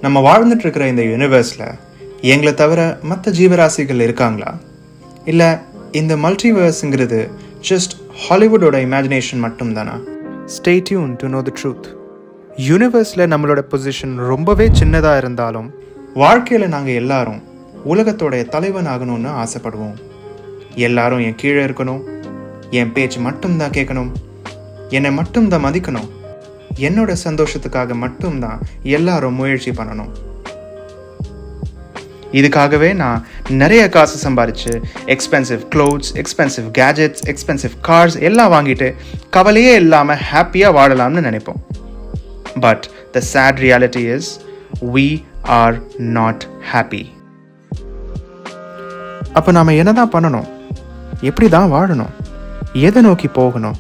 நம்ம வாழ்ந்துட்டு இருக்கிற இந்த யூனிவர்ஸில் எங்களை தவிர மற்ற ஜீவராசிகள் இருக்காங்களா? இல்லை இந்த மல்டிவர்ஸுங்கிறது ஜஸ்ட் ஹாலிவுட்டோட இமேஜினேஷன் மட்டும்தானா? Stay tune to know the truth. யூனிவர்ஸில் நம்மளோட பொசிஷன் ரொம்பவே சின்னதாக இருந்தாலும் வாழ்க்கையில் நாங்கள் எல்லாரும் உலகத்தோடைய தலைவன் ஆகணும்னு ஆசைப்படுவோம். எல்லாரும் என் கீழே இருக்கணும், என் பேச்சு மட்டும்தான் கேட்கணும், என்னை மட்டும்தான் மதிக்கணும், என்னோட சந்தோஷத்துக்காக மட்டும்தான் எல்லாரும் முயற்சி பண்ணணும். இதுக்காகவே நான் நிறைய காசு சம்பாரிச்சு expensive clothes, expensive gadgets, expensive cars எல்லாம் வாங்கிட்டு கவலையே இல்லாமல் ஹாப்பியாக வாழலாம்னு நினைப்போம். But the sad reality is we are not happy. அப்போ நாம் என்ன தான் பண்ணணும்? எப்படி தான் வாழணும்? எதை நோக்கி போகணும்?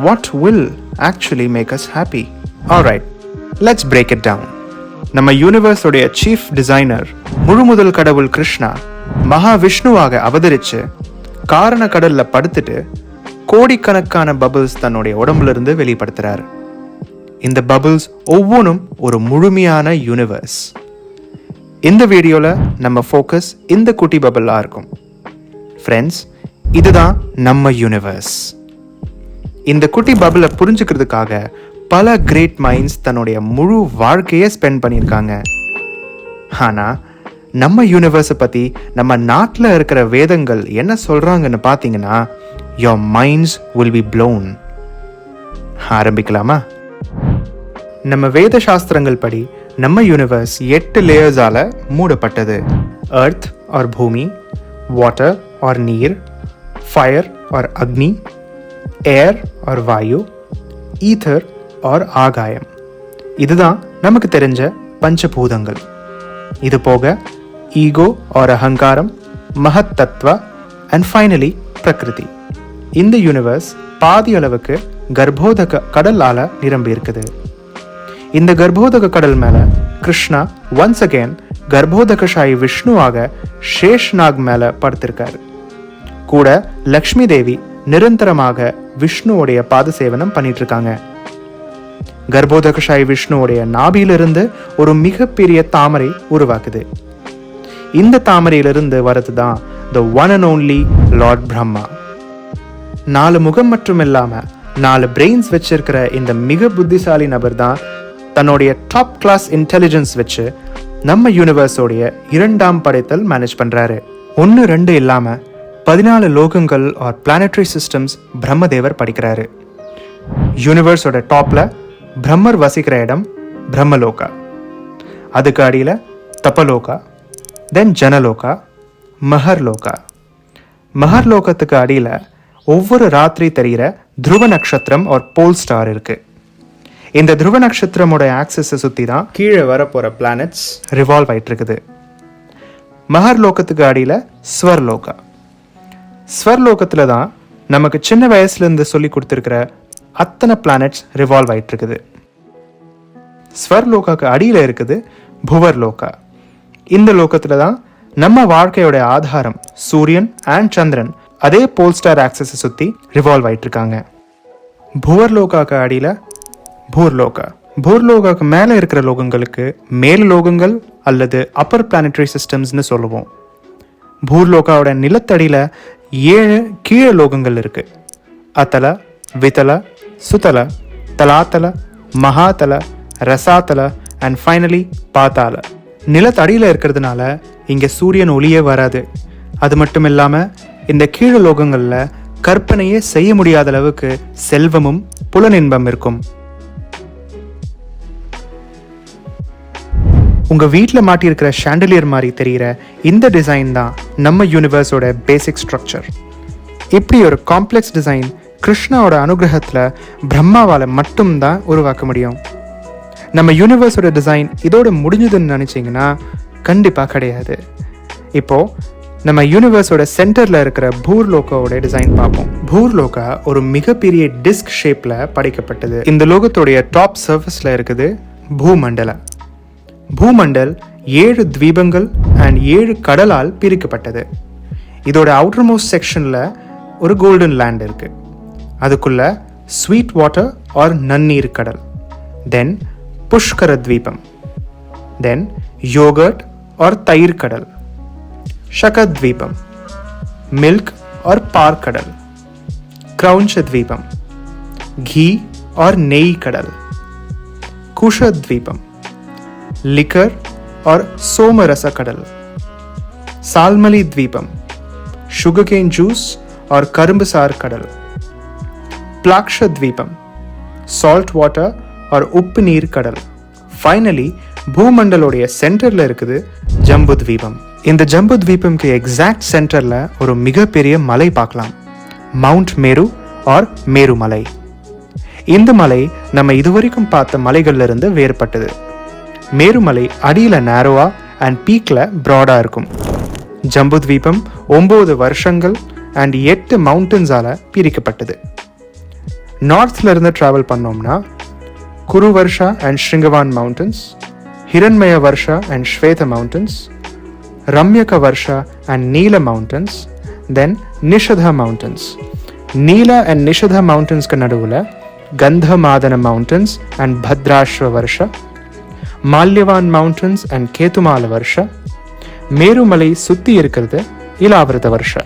What will actually make us happy? Alright, let's break it down. நம்ம யூனிவர்ஸோடைய சீஃப் டிசைனர் முழுமுதல் கடவுள் கிருஷ்ணா மகாவிஷ்ணுவாக அவதரித்து காரண கடல்ல படுத்துட்டு கோடிக்கணக்கான பபிள்ஸ் தன்னுடைய உடம்புல இருந்து வெளிப்படுத்துறாரு. இந்த பபிள்ஸ் ஒவ்வொன்றும் ஒரு முழுமையான யூனிவர்ஸ். இந்த வீடியோல நம்ம ஃபோக்கஸ் இந்த குட்டி பபிளா இருக்கும். ஃப்ரெண்ட்ஸ், இதுதான் நம்ம யூனிவர்ஸ். இந்த குட்டி பபிளை புரிஞ்சுக்கிறதுக்காக பல கிரேட் மைண்ட்ஸ் தன்னுடைய முழு வாழ்க்கையை ஸ்பெண்ட் பண்ணியிருக்காங்க. ஆனால் நம்ம யூனிவர்ஸை பற்றி நம்ம நாட்டில் இருக்கிற வேதங்கள் என்ன சொல்கிறாங்கன்னு பார்த்தீங்கன்னா, your minds will be blown. ஆரம்பிக்கலாமா? நம்ம வேத சாஸ்திரங்கள் படி நம்ம யூனிவர்ஸ் 8 லேயர்ஸால் மூடப்பட்டது. எர்த் ஆர் பூமி, வாட்டர் ஆர் நீர், ஃபயர் ஆர் அக்னி, ஏர் ஆர் வாயு, ஈத்தர் ஆர் ஆகாயம். இதுதான் நமக்கு தெரிஞ்ச பஞ்சபூதங்கள். இது போக ஈகோ ஆர் அகங்காரம், மகத் தத்வா அண்ட் ஃபைனலி பிரகிருதி. இந்த யூனிவர்ஸ் பாதி அளவுக்கு கர்ப்போதக கடலால் நிரம்பி இருக்குது. இந்த கர்ப்போதக கடல் மேலே கிருஷ்ணா ஒன்ஸ் அகேன் கர்ப்போதகசாயி விஷ்ணுவாக சேஷ்நாக் மேலே படுத்திருக்காரு. கூட லக்ஷ்மி தேவி நிரந்தரமாக விஷ்ணுவோடைய பாத சேவனம் பண்ணிட்டு இருக்காங்க. கர்ப்போதகசாயி விஷ்ணுவோடைய நாபியிலிருந்து ஒரு மிகப்பெரிய தாமரை உருவாக்குது. இந்த தாமரையிலிருந்து வரது தான் the one and only Lord Brahma. 4 முகம் மட்டும் இல்லாம 4 பிரெயின்ஸ் வச்சிருக்கிற இந்த மிக புத்திசாலி நபர் தான் தன்னுடைய டாப் கிளாஸ் இன்டெலிஜென்ஸ் வச்சு நம்ம யூனிவர்ஸோடைய 2ஆம் படைத்தல் மேனேஜ் பண்றாரு. 1 2 இல்லாம 14 லோகங்கள் ஆர் பிளானட்டரி சிஸ்டம்ஸ் பிரம்மதேவர் படிக்கிறாரு. யூனிவர்ஸோட டாப்ல பிரம்மர் வசிக்கிற இடம் பிரம்மலோகா, அதுக்கு அடியில் தபலோகா, தென் ஜனலோகா, மஹர்லோகா. மஹர்லோகத்துக்கு அடியில் ஒவ்வொரு ராத்திரி தெரிகிற துருவ நட்சத்திரம் ஒரு போல் ஸ்டார் இருக்கு. இந்த துருவ நட்சத்திரமோட ஆக்சிஸை சுற்றி தான் கீழே வரப்போகிற பிளானட்ஸ் ரிவால்வ் ஆகிட்டு இருக்குது. மஹர்லோகத்துக்கு அடியில் ஸ்வர்லோகா. ஸ்வர்லோகத்தில் தான் நமக்கு சின்ன வயசுலேருந்து சொல்லி கொடுத்துருக்கிற அத்தனை பிளானட்ஸ் ரிவால்வ் ஆகிட்டு இருக்குது. ஸ்வர்லோகாக்கு அடியில் இருக்குது புவர்லோகா. இந்த லோகத்தில் தான் நம்ம வாழ்க்கையோட ஆதாரம் சூரியன் அண்ட் சந்திரன் அதே போல்ஸ்டார் ஆக்சஸை சுற்றி ரிவால்வ் ஆகிட்டு இருக்காங்க. புவர்லோகாக்கு அடியில் பூர்லோகா. பூர்லோகாக்கு மேலே இருக்கிற லோகங்களுக்கு மேல் லோகங்கள் அல்லது அப்பர் பிளானட்டரி சிஸ்டம்ஸ்னு சொல்லுவோம். பூர்லோகாவோட நிலத்தடியில் 7 கீழே லோகங்கள் இருக்கு. அத்தல, விதல, சுதல, தலாத்தல, மகாத்தல, ரசாத்தல அண்ட் ஃபைனலி பாத்தால. நிலத்தடியில் இருக்கிறதுனால இங்கே சூரியன் ஒளியே வராது. அது மட்டும் இல்லாமல் இந்த கீழ லோகங்களில் கற்பனையே செய்ய முடியாத அளவுக்கு செல்வமும் புலனின்பம் இருக்கும். உங்கள் வீட்டில் மாட்டியிருக்கிற ஷாண்டலியர் மாதிரி தெரிகிற இந்த டிசைன் தான் நம்ம யூனிவர்ஸோட பேசிக் ஸ்ட்ரக்சர். இப்படி ஒரு காம்ப்ளெக்ஸ் டிசைன் கிருஷ்ணாவோட அனுகிரகத்தில் பிரம்மாவால் மட்டும்தான் உருவாக்க முடியும். நம்ம யூனிவர்ஸோட டிசைன் இதோட முடிஞ்சதுன்னு நினச்சிங்கன்னா கண்டிப்பாக கிடையாது. இப்போது நம்ம யூனிவர்ஸோட சென்டரில் இருக்கிற பூர்லோகாவோட டிசைன் பார்ப்போம். பூர்லோகா ஒரு மிகப்பெரிய டிஸ்க் ஷேப்பில் படைக்கப்பட்டது. இந்த லோகத்தோடைய டாப் சர்ஃபஸில் இருக்குது பூமண்டல. பூமண்டல் 7 தீபங்கள் அண்ட் 7 கடலால் பிரிக்கப்பட்டது. இதோட அவுட்டர் மோஸ்ட் செக்ஷனில் ஒரு கோல்டன் லேண்ட் இருக்கு. அதுக்குள்ள ஸ்வீட் வாட்டர் ஆர் நன்னீர் கடல், தென் புஷ்கர தீபம், Then yogurt or तैर கடல். शकद्वीपम, milk or पार கடல். क्रौंच द्वीपम, घी और नेई கடல். कुशद्वीपम, liquor और सोमरस கடல். सालमली द्वीपम, sugarcane juice और கரும்புசார் கடல். प्लाक्षद्वीपम, salt water और உப்பு நீர் கடல். ஃபைனலி பூமண்டலோடைய சென்டர்ல இருக்குது ஜம்பு தீபம். இந்த ஜம்பு தீபம்க்கு எக்ஸாக்ட் சென்டர்ல ஒரு மிகப்பெரிய மலை பார்க்கலாம், மவுண்ட் மேரு ஆர் மேருமலை. இந்த மலை நம்ம இதுவரைக்கும் பார்த்த மலைகள்ல இருந்து வேறுபட்டது. மேருமலை அடியில நேரோவா அண்ட் பீக்ல ப்ராடா இருக்கும். ஜம்பு தீபம் 9 வருஷங்கள் அண்ட் 8 மவுண்டன்ஸால பிரிக்கப்பட்டது. நார்த்ல இருந்து டிராவல் பண்ணோம்னா Kuru Varsha and Shringavan mountains, Hiranmaya Varsha and Shweta mountains, Ramyaka Varsha and Nila mountains, then Nishada mountains. Nila and Nishada மவுண்டன்ஸ்க்கு நடுவில் Gandhamadana mountains and Bhadrashva Varsha, Malyavan mountains and Ketumala Varsha, மேருமலை சுற்றி இருக்கிறது Ilavrita Varsha,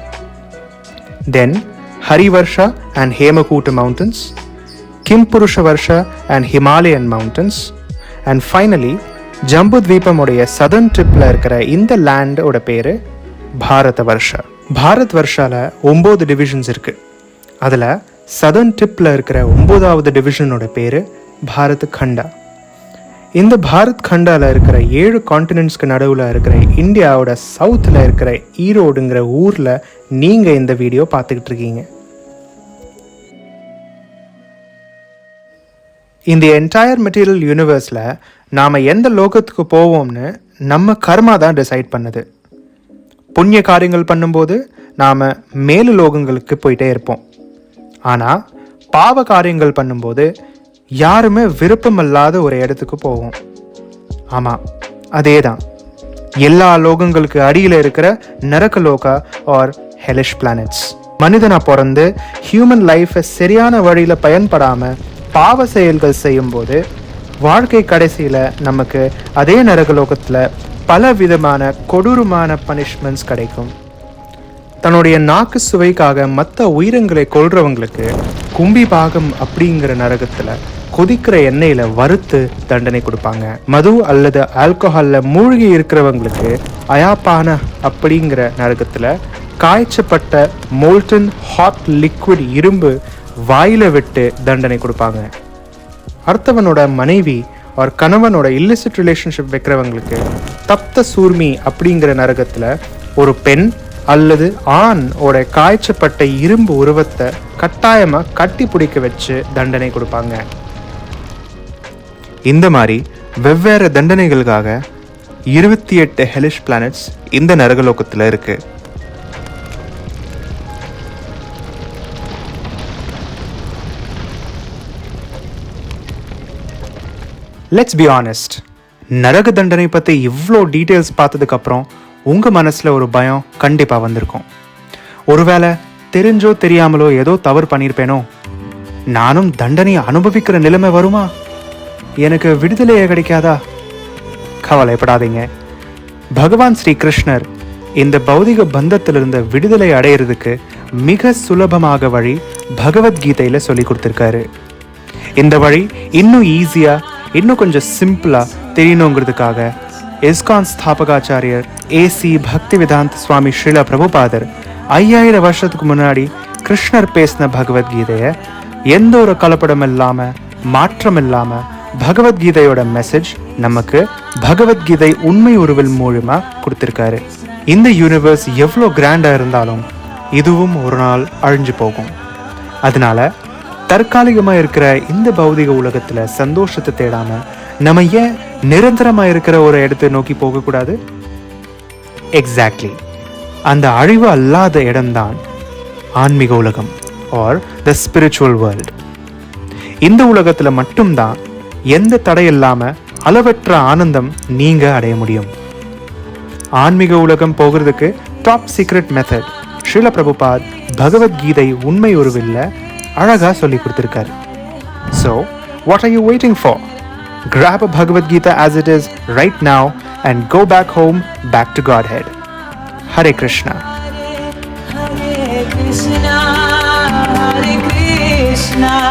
then Harivarsha and Hemakuta mountains, Kimpurusha Varsha and Himalayan mountains, and finally Jambu தீபமுடைய சதர்ன் ட்ரிப்ல இருக்கிற இந்த லேண்டோட பேரு பாரத வர்ஷா. பாரத் வர்ஷால 9 டிவிஷன்ஸ் இருக்கு. அதுல சதர்ன் ட்ரிப்ல இருக்கிற 9வது டிவிஷனோட பேரு பாரத் கண்டா. இந்த பாரத் கண்டால இருக்கிற 7 கான்டினென்ட்ஸ்க்கு நடுவில் இருக்கிற இந்தியாவோட சவுத்தில் இருக்கிற ஈரோடுங்கிற ஊர்ல நீங்க இந்த வீடியோ பார்த்துக்கிட்டு இருக்கீங்க. இந்த என்டையர் மெட்டீரியல் யூனிவர்ஸில் நாம் எந்த லோகத்துக்கு போவோம்னு நம்ம கர்மா தான் டிசைட் பண்ணுது. புண்ணிய காரியங்கள் பண்ணும்போது நாம் மேலு லோகங்களுக்கு போயிட்டே இருப்போம். ஆனால் பாவ காரியங்கள் பண்ணும்போது யாருமே விருப்பமில்லாத ஒரு இடத்துக்கு போவோம். ஆமாம், அதே தான் எல்லா லோகங்களுக்கு அடியில் இருக்கிற நரகலோகா ஆர் ஹெலிஷ் பிளானட்ஸ். மனிதனாக பிறந்து ஹியூமன் லைஃப்பை சரியான வழியில் பயன்படாமல் பாவ செயல்கள் செய்யும்போது வாழ்க்கை கடைசியில் நமக்கு அதே நரகலோகத்தில் பல விதமான கொடூரமான பனிஷ்மெண்ட்ஸ் கிடைக்கும். தன்னுடைய நாக்கு சுவைக்காக மற்ற உயிரங்களை கொல்றவங்களுக்கு கும்பி பாகம் அப்படிங்கிற நரகத்தில் கொதிக்கிற எண்ணெயில் வறுத்து தண்டனை கொடுப்பாங்க. மது அல்லது ஆல்கஹாலில் மூழ்கி இருக்கிறவங்களுக்கு அயாப்பான அப்படிங்கிற நரகத்தில் காய்ச்சப்பட்ட மோல்டன் ஹாட் லிக்விட் இரும்பு வாயில விட்டு தண்டனை கொடுப்பாங்க. அடுத்தவனோட மனைவி ஒரு கணவனோட இல்லிசிட் ரிலேஷன்ஷிப் வைக்கிறவங்களுக்கு தப்த சூர்மி அப்படிங்கிற நரகத்தில் ஒரு பெண் அல்லது ஆண் ஓட காய்ச்சப்பட்ட இரும்பு உருவத்தை கட்டாயமாக கட்டி பிடிக்க வச்சு தண்டனை கொடுப்பாங்க. இந்த மாதிரி வெவ்வேறு தண்டனைகளுக்காக 28 ஹெலிஷ் பிளானட்ஸ் இந்த நரகலோகத்தில் இருக்கு. லெட்ஸ் பி ஆனஸ்ட், நரக தண்டனை பற்றி இவ்வளோ டீட்டெயில்ஸ் பார்த்ததுக்கப்புறம் உங்கள் மனசில் ஒரு பயம் கண்டிப்பாக வந்திருக்கும். ஒருவேளை தெரிஞ்சோ தெரியாமலோ ஏதோ தவறு பண்ணியிருப்பேனோ, நானும் தண்டனையை அனுபவிக்கிற நிலைமை வருமா, எனக்கு விடுதலையே கிடைக்காதா? கவலைப்படாதீங்க. பகவான் ஸ்ரீ கிருஷ்ணர் இந்த பௌதிக பந்தத்திலிருந்து விடுதலை அடையிறதுக்கு மிக சுலபமாக வழி பகவத்கீதையில் சொல்லி கொடுத்துருக்காரு. இந்த வழி இன்னும் ஈஸியாக, இன்னும் கொஞ்சம் சிம்பிளாக தெரியணுங்கிறதுக்காக இஸ்கான் ஸ்தாபகாச்சாரியர் ஏசி பக்தி வேதாந்த சுவாமி ஸ்ரீல பிரபுபாதர் 5000 வருஷத்துக்கு முன்னாடி கிருஷ்ணர் பேசின பகவத்கீதையை எந்த ஒரு கலப்படம் இல்லாமல் மாற்றம் இல்லாமல் பகவத்கீதையோட மெசேஜ் நமக்கு பகவத்கீதை உண்மை உருவல் மூலமாக கொடுத்துருக்காரு. இந்த யூனிவர்ஸ் எவ்வளோ கிராண்டாக இருந்தாலும் இதுவும் ஒரு நாள் அழிஞ்சு போகும். அதனால தற்காலிகமாக இருக்கிற இந்த பௌதிக உலகத்தில் சந்தோஷத்தை தேடாமல் நம்ம ஏன் நிரந்தரமாக இருக்கிற ஒரு இடத்தை நோக்கி போகக்கூடாது? எக்ஸாக்ட்லி, அந்த அழிவு அல்லாத இடம்தான் ஆன்மீக உலகம் ஆர் த ஸ்பிரிச்சுவல் வேர்ல்ட். இந்த உலகத்தில் மட்டும்தான் எந்த தடை இல்லாமல் அளவற்ற ஆனந்தம் நீங்கள் அடைய முடியும். ஆன்மீக உலகம் போகிறதுக்கு top secret method Srila Prabhupad Bhagavad Gita உண்மை உருவில் அழகாக சொல்லி கொடுத்துருக்காரு. So what are you waiting for? Grab a Bhagavad Gita as it is right now and go back home, back to Godhead. Hare Krishna. Hare Krishna, Hare Krishna.